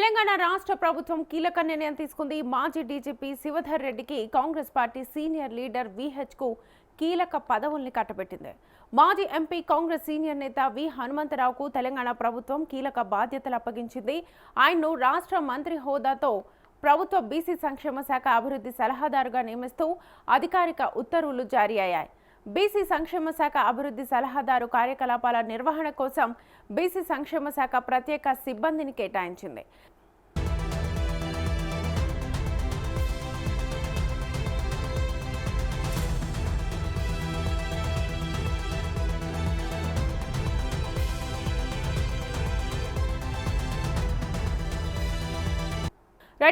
తెలంగాణ రాష్ట్ర ప్రభుత్వం కీలక నిర్ణయం తీసుకుంది. మాజీ డీజీపీ శివధర్ రెడ్డికి కాంగ్రెస్ పార్టీ సీనియర్ లీడర్ వీహెచ్కు కీలక పదవుల్ని కట్టబెట్టింది. మాజీ ఎంపీ కాంగ్రెస్ సీనియర్ నేత వి హనుమంతరావుకు తెలంగాణ ప్రభుత్వం కీలక బాధ్యతలు అప్పగించింది. ఆయన్ను రాష్ట్ర మంత్రి హోదాతో ప్రభుత్వ బీసీ సంక్షేమ శాఖ అభివృద్ధి సలహాదారుగా నియమిస్తూ అధికారిక ఉత్తర్వులు జారీ అయ్యాయి. బీసీ సంక్షేమ శాఖ అభివృద్ధి సలహాదారు కార్యకలాపాల నిర్వహణ కోసం బీసీ సంక్షేమ శాఖ ప్రత్యేక సిబ్బందిని కేటాయించింది.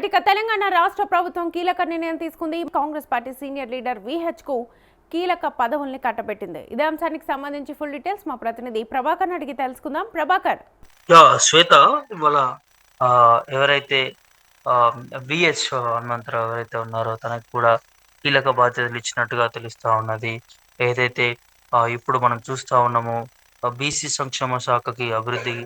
ఇక తెలంగాణ రాష్ట్ర ప్రభుత్వం కీలక నిర్ణయం తీసుకుంది. కాంగ్రెస్ పార్టీ సీనియర్ లీడర్ వీహెచ్కు కీలక పదవుల్ని కట్టబెట్టింది. ఇదే అంశానికి సంబంధించి ఫుల్ డీటెయిల్స్ మా ప్రతినిధి ప్రభాకర్ అడిగి తెలుసుకుందాం. ప్రభాకర్. శ్వేత, ఇవాళ ఎవరైతే విహెచ్ హనుమంతరావు ఎవరైతే ఉన్నారో తనకు కూడా కీలక బాధ్యతలు ఇచ్చినట్టుగా తెలుస్తా ఉన్నది. ఏదైతే ఇప్పుడు మనం చూస్తా ఉన్నామో బీసీ సంక్షేమ శాఖకి అభివృద్ధి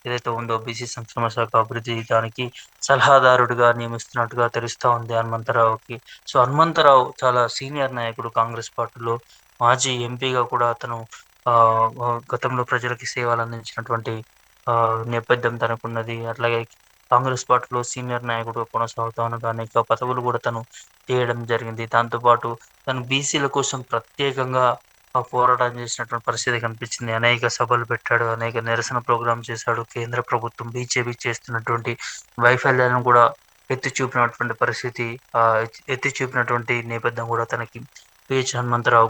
ఏదైతే ఉందో బీసీ సంక్షేమ శాఖ అభివృద్ధి దానికి సలహాదారుడిగా నియమిస్తున్నట్టుగా తెలుస్తా ఉంది హనుమంతరావుకి. సో హనుమంతరావు చాలా సీనియర్ నాయకుడు కాంగ్రెస్ పార్టీలో, మాజీ ఎంపీగా కూడా అతను గతంలో ప్రజలకి సేవలు అందించినటువంటి నేపథ్యం తనకున్నది. అట్లాగే కాంగ్రెస్ పార్టీలో సీనియర్ నాయకుడు కొనసాగుతా ఉన్న అనేక పదవులు కూడా తను చేయడం జరిగింది. దాంతోపాటు తను బీసీల కోసం ప్రత్యేకంగా పోరాటం చేసినటువంటి పరిస్థితి కనిపించింది. అనేక సభలు పెట్టాడు, అనేక నిరసన ప్రోగ్రాం చేశాడు. కేంద్ర ప్రభుత్వం బీజేపీ చేస్తున్నటువంటి వైఫల్యాలను కూడా ఎత్తి చూపినటువంటి పరిస్థితి, ఎత్తి చూపినటువంటి నేపథ్యం కూడా తనకి వి హనుమంతరావు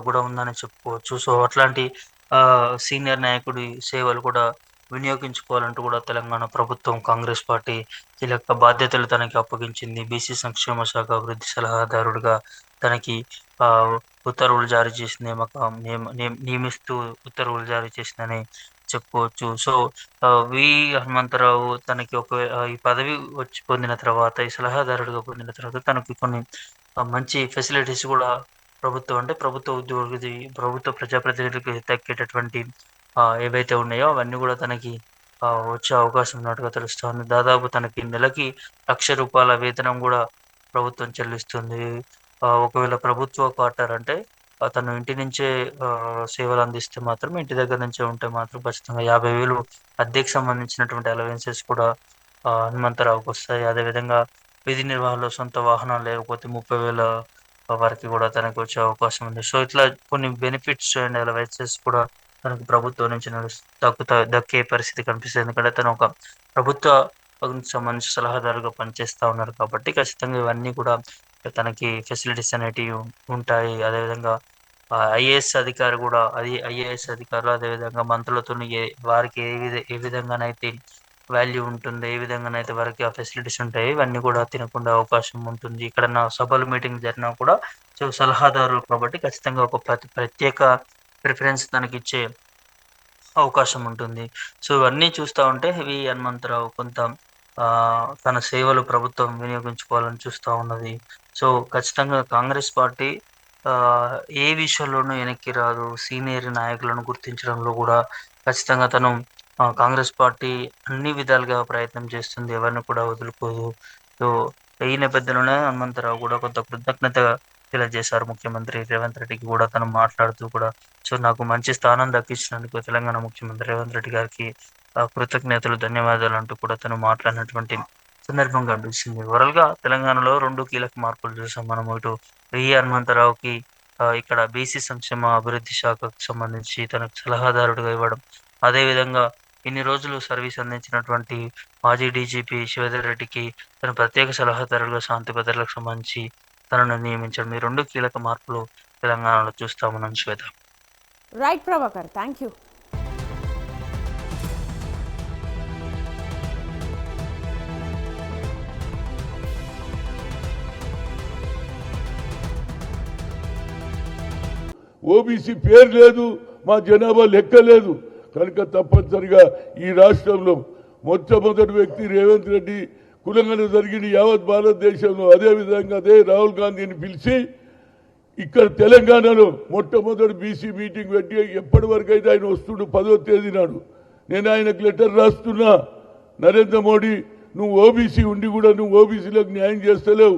కూడా ఉందని చెప్పుకోవచ్చు. సో అట్లాంటి సీనియర్ నాయకుడి సేవలు కూడా వినియోగించుకోవాలంటూ కూడా తెలంగాణ ప్రభుత్వం కాంగ్రెస్ పార్టీ కీలక బాధ్యతలు తనకి అప్పగించింది. బీసీ సంక్షేమ శాఖ అభివృద్ధి సలహాదారుడిగా తనకి ఉత్తర్వులు జారీ చేసింది, నియమిస్తూ ఉత్తర్వులు జారీ చేసిందని చెప్పుకోవచ్చు. సో వి హనుమంతరావు తనకి ఈ పదవి పొందిన తర్వాత, ఈ సలహాదారుడిగా పొందిన తర్వాత తనకి కొన్ని మంచి ఫెసిలిటీస్ కూడా ప్రభుత్వ ఉద్యోగి, ప్రభుత్వ ప్రజాప్రతినిధులకు దక్కేటటువంటి ఏవైతే ఉన్నాయో అవన్నీ కూడా తనకి వచ్చే అవకాశం ఉన్నట్టుగా తెలుస్తుంది. దాదాపు తనకి నెలకి ₹1,00,000 వేతనం కూడా ప్రభుత్వం చెల్లిస్తుంది. ఒకవేళ ప్రభుత్వ క్వార్టర్ అంటే తను ఇంటి నుంచే సేవలు అందిస్తే మాత్రం, ఇంటి దగ్గర నుంచే ఉంటే మాత్రం ఖచ్చితంగా 50,000 అద్దెకు సంబంధించినటువంటి అలవెన్సెస్ కూడా హనుమంతరావుకి వస్తాయి. అదేవిధంగా విధి నిర్వహణలో సొంత వాహనాలు లేకపోతే 30,000 వరకు కూడా తనకు వచ్చే అవకాశం ఉంది. సో ఇట్లా కొన్ని బెనిఫిట్స్ అండ్ అలవెన్సెస్ కూడా తనకు ప్రభుత్వం నుంచి దక్కే పరిస్థితి కనిపిస్తుంది. ఎందుకంటే తను ఒక ప్రభుత్వ సంబంధించి సలహాదారుగా పనిచేస్తూ ఉన్నారు కాబట్టి ఖచ్చితంగా ఇవన్నీ కూడా తనకి ఫెసిలిటీస్ అనేటివి ఉంటాయి. అదేవిధంగా ఐఏఎస్ అధికారులు అదేవిధంగా మంత్రులతో వారికి ఏ విధంగానైతే వాల్యూ ఉంటుంది, ఏ విధంగానైతే వారికి ఆ ఫెసిలిటీస్ ఉంటాయి, ఇవన్నీ కూడా తినకుండా అవకాశం ఉంటుంది. ఇక్కడ నా సభలు మీటింగ్ జరిగినా కూడా సో సలహాదారులు కాబట్టి ఖచ్చితంగా ఒక ప్రత్యేక ప్రిఫరెన్స్ తనకి ఇచ్చే అవకాశం ఉంటుంది. సో ఇవన్నీ చూస్తూ ఉంటే వి హనుమంతరావు కొంత తన సేవలు ప్రభుత్వం వినియోగించుకోవాలని చూస్తూ ఉన్నది. సో ఖచ్చితంగా కాంగ్రెస్ పార్టీ ఏ విషయంలోనూ వెనక్కి రాదు. సీనియర్ నాయకులను గుర్తించడంలో కూడా ఖచ్చితంగా తను కాంగ్రెస్ పార్టీ అన్ని విధాలుగా ప్రయత్నం చేస్తుంది, ఎవరిని కూడా వదులుకోదు. సో ఈ నేపథ్యంలోనే హనుమంతరావు కూడా కొంత కృతజ్ఞత తెలియజేశారు ముఖ్యమంత్రి రేవంత్ రెడ్డికి కూడా. తను మాట్లాడుతూ కూడా సో నాకు మంచి స్థానం దక్కించినందుకు తెలంగాణ ముఖ్యమంత్రి రేవంత్ రెడ్డి గారికి కృతజ్ఞతలు, ధన్యవాదాలు అంటూ కూడా తను మాట్లాడినటువంటి సందర్భం కనిపిస్తుంది. ఓవరాల్గా తెలంగాణలో 2 కీలక మార్పులు చూసాం మనం. ఇటు వి హనుమంతరావుకి ఇక్కడ బీసీ సంక్షేమ అభివృద్ధి శాఖకు సంబంధించి తనకు సలహాదారుడిగా ఇవ్వడం, అదేవిధంగా ఇన్ని రోజులు సర్వీస్ అందించినటువంటి మాజీ డీజీపీ శివధర్ రెడ్డికి తన ప్రత్యేక సలహాదారులుగా శాంతి భద్రతలకు సంబంధించి తనను నియమించడం, ఈ 2 కీలక మార్పులు తెలంగాణలో చూస్తామన్నాను. Shweta. Right Prabhakar, thank you. OBC పేరు లేదు, మా జనాభా లెక్క లేదు కనుక తప్పనిసరిగా ఈ రాష్ట్రంలో మొట్టమొదటి వ్యక్తి రేవంత్ రెడ్డి కులంగా జరిగిన యావత్ భారతదేశంలో. అదేవిధంగా రాహుల్ గాంధీని పిలిచి ఇక్కడ తెలంగాణలో మొట్టమొదటి బీసీ మీటింగ్ పెట్టి ఎప్పటి వరకు అయితే ఆయన వస్తుడు 10వ తేదీ నాడు నేను ఆయనకు లెటర్ రాస్తున్నా. నరేంద్ర మోడీ నువ్వు ఓబీసీ ఉండి కూడా నువ్వు ఓబీసీలకు న్యాయం చేస్తలేవు,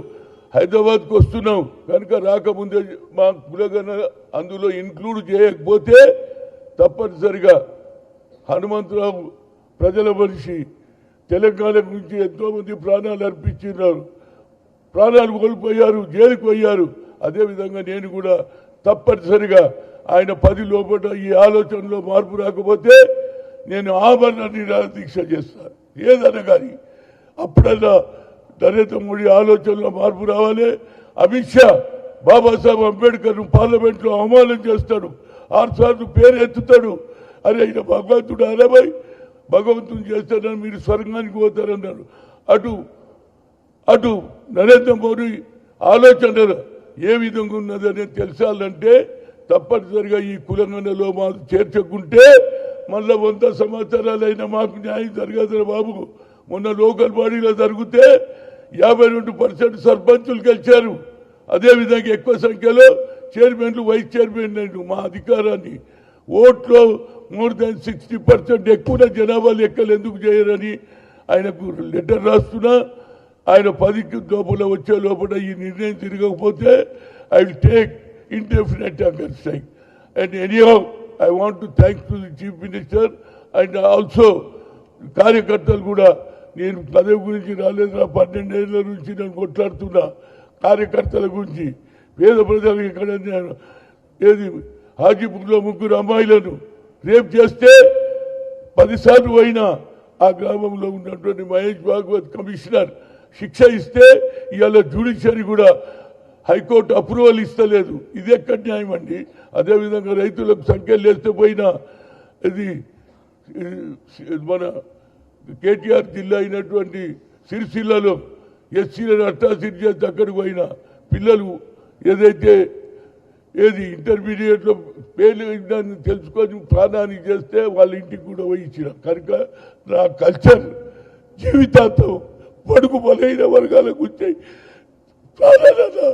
హైదరాబాద్కు వస్తున్నావు కనుక రాకముందే మా కులగణ అందులో ఇంక్లూడ్ చేయకపోతే తప్పనిసరిగా హనుమంతరావు ప్రజల మనిషి తెలంగాణ గురించి ఎంతోమంది ప్రాణాలు అర్పించినారు, ప్రాణాలు కోల్పోయారు, జైలుకు పోయారు. అదేవిధంగా నేను కూడా తప్పనిసరిగా ఆయన 10 లోపల ఈ ఆలోచనలో మార్పు రాకపోతే నేను ఆభరణ నిరాహార దీక్ష చేస్తాను ఏదన్నా కానీ. అప్పుడన్నా నరేంద్ర మోడీ ఆలోచనలో మార్పు రావాలి. అమిత్ షా బాబాసాహెబ్ అంబేద్కర్ను పార్లమెంట్లో అవమానం చేస్తాడు, 6 సార్లు పేరు ఎత్తుతాడు. అరే ఆయన భగవంతుడు అరవై భగవంతుని చేస్తాడని మీరు స్వర్గానికి పోతారన్నాడు. అటు నరేంద్ర మోడీ ఆలోచన ఏ విధంగా ఉన్నదని తెలిసాలంటే తప్పనిసరిగా ఈ కులంగనలో మాకు చేర్చకుంటే మళ్ళా 100 సంవత్సరాలైనా మాకు న్యాయం జరగదు బాబు. మొన్న లోకల్ బాడీలో జరిగితే 52% సర్పంచులు గెలిచారు. అదేవిధంగా ఎక్కువ సంఖ్యలో చైర్మన్లు, వైస్ చైర్మన్లు. మా అధికారాన్ని ఓట్లో మోర్ దాన్ 60% ఎక్కువ జనాభా లెక్కలు ఎందుకు చేయరని ఆయనకు లెటర్ రాస్తున్నా. ఆయన 10 లోపల వచ్చే లోపల ఈ నిర్ణయం తిరగకపోతే I will take indefinite hunger strike. And anyhow, I want to thank to the Chief Minister and also కార్యకర్తలు కూడా. నేను పదవి గురించి రాలేదు, 12 ఏళ్ల నుంచి నేను కొట్లాడుతున్నా కార్యకర్తల గురించి. పేద ప్రజలకు ఇక్కడ ఏది హాజీపూర్లో 3 అమ్మాయిలను రేప్ చేస్తే 10 సార్లు అయినా ఆ గ్రామంలో ఉన్నటువంటి మహేష్ భాగవత్ కమిషనర్ శిక్ష ఇస్తే ఇవాళ జ్యుడిషియరీ కూడా హైకోర్టు అప్రూవల్ ఇస్తలేదు. ఇది ఎక్కడ న్యాయం అండి? అదేవిధంగా రైతులకు సంఖ్యలు వేస్తే పోయినా ఇది మన కేటీఆర్ జిల్లా అయినటువంటి సిరిసిల్లలో ఎస్సీలను అట్టాసిట్ చేస్తే అక్కడికి పోయినా పిల్లలు ఏదైతే ఇంటర్మీడియట్లో పేర్లు దాన్ని తెలుసుకొని ప్రాణానికి చేస్తే వాళ్ళ ఇంటికి కూడా పోయి ఇచ్చిన కనుక నా కల్చర్ జీవితాంతం పడుకు బలైన వర్గాలకు వచ్చాయి. ప్రాణాలన్నా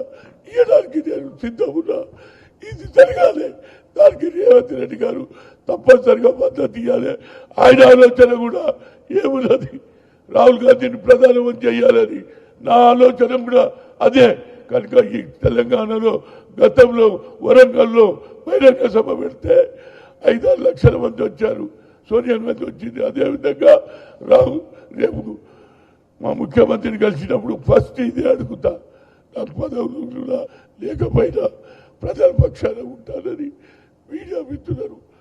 ఇవ్వడానికి నేను సిద్ధమున్నా. ఇది జరగాలి, దానికి రేవంత్ రెడ్డి గారు తప్పనిసరిగా మద్దతు ఇవ్వాలి. ఆయన ఆలోచన కూడా ఏమున్నది, రాహుల్ గాంధీని ప్రధానమంత్రి చేయాలని నా ఆలోచన కూడా అదే. కనుక ఈ తెలంగాణలో గతంలో వరంగల్లో బహిరంగ సభ పెడితే 5-6 లక్షల మంది వచ్చారు, సోనియా గాంధీ వచ్చింది. అదేవిధంగా రేపు మా ముఖ్యమంత్రిని కలిసినప్పుడు ఫస్ట్ ఇదే అడుగుతా, నాకు పదవులు లేకపోయినా ప్రజల పక్షాన ఉంటానని మీడియా మిత్రులను